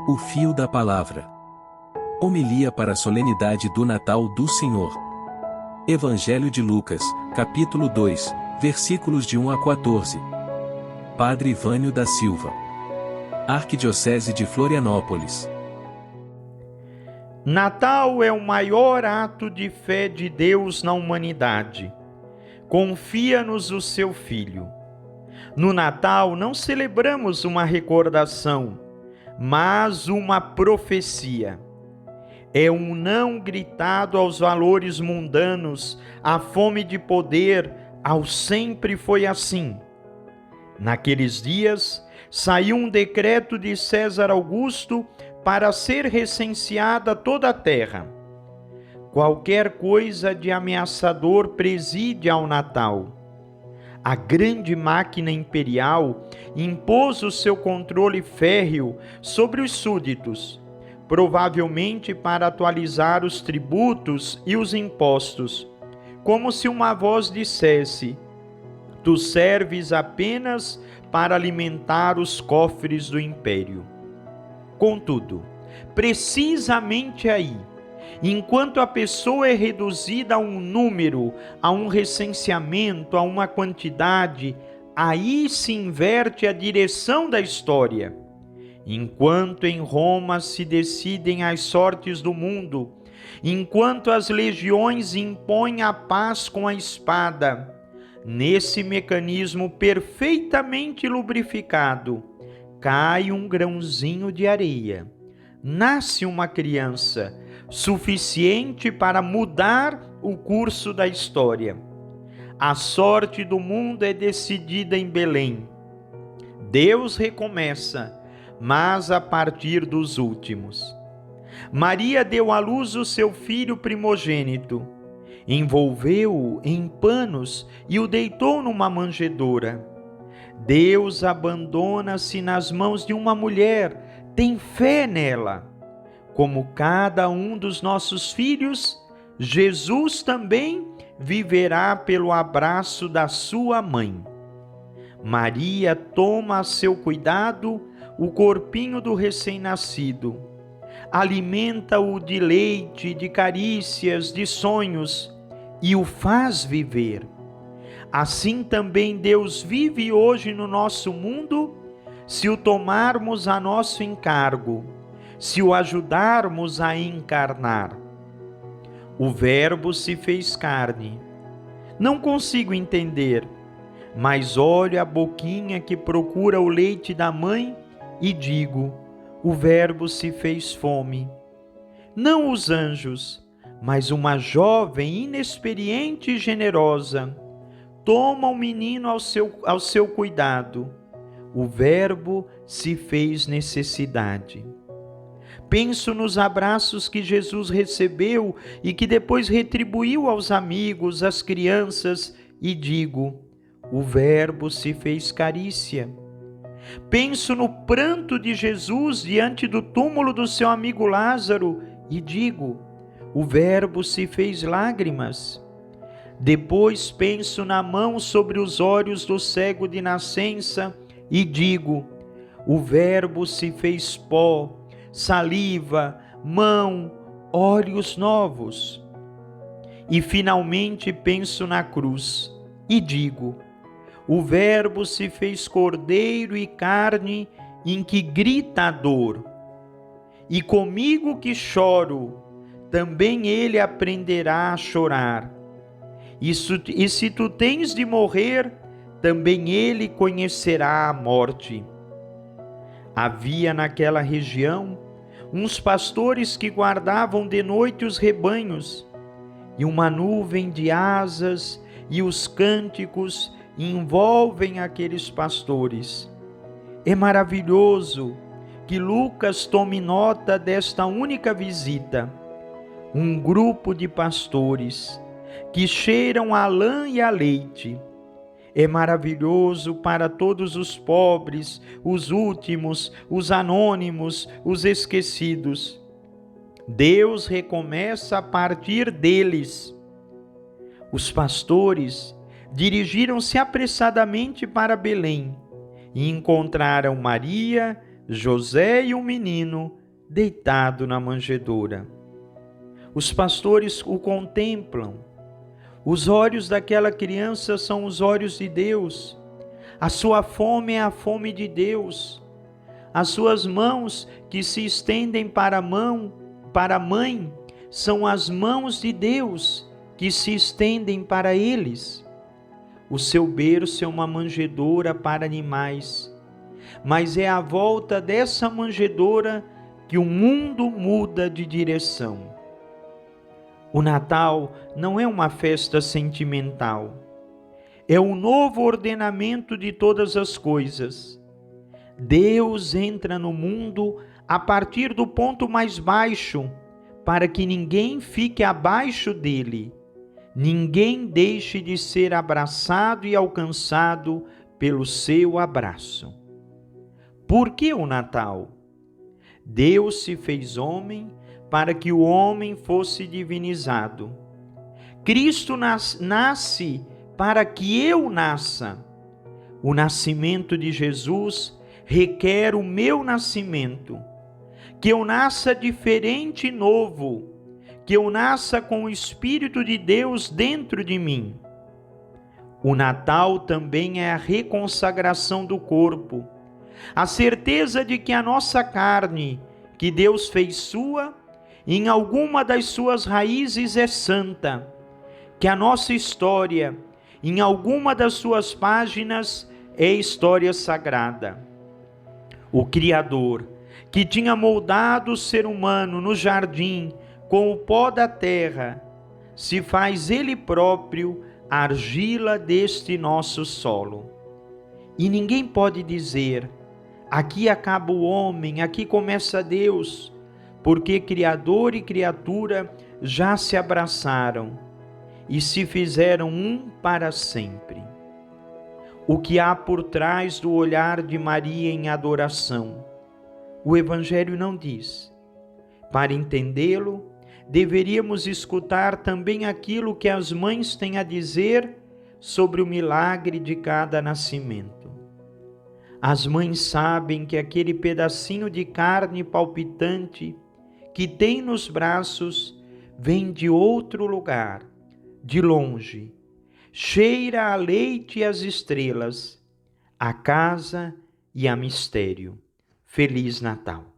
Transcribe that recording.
O fio da palavra. Homilia para a solenidade do Natal do Senhor. Evangelho de Lucas, capítulo 2, versículos de 1 a 14. Padre Ivânio da Silva. Arquidiocese de Florianópolis. Natal é o maior ato de fé de Deus na humanidade. Confia-nos o seu Filho. No Natal não celebramos uma recordação, mas uma profecia. É um não gritado aos valores mundanos, à fome de poder, ao sempre foi assim. Naqueles dias, saiu um decreto de César Augusto para ser recenseada toda a terra. Qualquer coisa de ameaçador preside ao Natal. A grande máquina imperial impôs o seu controle férreo sobre os súditos, provavelmente para atualizar os tributos e os impostos, como se uma voz dissesse: tu serves apenas para alimentar os cofres do império. Contudo, precisamente aí, enquanto a pessoa é reduzida a um número, a um recenseamento, a uma quantidade, aí se inverte a direção da história. Enquanto em Roma se decidem as sortes do mundo, enquanto as legiões impõem a paz com a espada, nesse mecanismo perfeitamente lubrificado, cai um grãozinho de areia. Nasce uma criança, suficiente para mudar o curso da história. A sorte do mundo é decidida em Belém. Deus recomeça, mas a partir dos últimos. Maria deu à luz o seu filho primogênito, envolveu-o em panos e o deitou numa manjedoura. Deus abandona-se nas mãos de uma mulher, tem fé nela. Como cada um dos nossos filhos, Jesus também viverá pelo abraço da sua mãe. Maria toma a seu cuidado o corpinho do recém-nascido, alimenta-o de leite, de carícias, de sonhos e o faz viver. Assim também Deus vive hoje no nosso mundo, se o tomarmos a nosso encargo, se o ajudarmos a encarnar. O Verbo se fez carne. Não consigo entender, mas olho a boquinha que procura o leite da mãe e digo: o Verbo se fez fome. Não os anjos, mas uma jovem inexperiente e generosa toma o menino ao seu cuidado. O Verbo se fez necessidade. Penso nos abraços que Jesus recebeu e que depois retribuiu aos amigos, às crianças, e digo: o Verbo se fez carícia. Penso no pranto de Jesus diante do túmulo do seu amigo Lázaro e digo: o Verbo se fez lágrimas. Depois penso na mão sobre os olhos do cego de nascença e digo: o Verbo se fez pó, saliva, mão, olhos novos. E finalmente penso na cruz e digo: o Verbo se fez cordeiro e carne em que grita a dor. E comigo que choro, também ele aprenderá a chorar. E se tu tens de morrer, também ele conhecerá a morte. Havia naquela região uns pastores que guardavam de noite os rebanhos, e uma nuvem de asas e os cânticos envolvem aqueles pastores. É maravilhoso que Lucas tome nota desta única visita. Um grupo de pastores que cheiram a lã e a leite. É maravilhoso para todos os pobres, os últimos, os anônimos, os esquecidos. Deus recomeça a partir deles. Os pastores dirigiram-se apressadamente para Belém e encontraram Maria, José e o menino deitado na manjedoura. Os pastores o contemplam. Os olhos daquela criança são os olhos de Deus. A sua fome é a fome de Deus. As suas mãos que se estendem para a mãe, são as mãos de Deus que se estendem para eles. O seu berço é uma manjedoura para animais, mas é à volta dessa manjedoura que o mundo muda de direção. O Natal não é uma festa sentimental, é o novo ordenamento de todas as coisas. Deus entra no mundo a partir do ponto mais baixo, para que ninguém fique abaixo dele, ninguém deixe de ser abraçado e alcançado pelo seu abraço. Por que o Natal? Deus se fez homem para que o homem fosse divinizado. Cristo nasce para que eu nasça. O nascimento de Jesus requer o meu nascimento. Que eu nasça diferente e novo, que eu nasça com o Espírito de Deus dentro de mim. O Natal também é a reconsagração do corpo, a certeza de que a nossa carne, que Deus fez sua, em alguma das suas raízes é santa, que a nossa história, em alguma das suas páginas, é história sagrada. O Criador, que tinha moldado o ser humano no jardim com o pó da terra, se faz ele próprio argila deste nosso solo. E ninguém pode dizer, aqui acaba o homem, aqui começa Deus, porque Criador e criatura já se abraçaram e se fizeram um para sempre. O que há por trás do olhar de Maria em adoração? O Evangelho não diz. Para entendê-lo, deveríamos escutar também aquilo que as mães têm a dizer sobre o milagre de cada nascimento. As mães sabem que aquele pedacinho de carne palpitante que tem nos braços vem de outro lugar, de longe, cheira a leite e as estrelas, a casa e a mistério. Feliz Natal!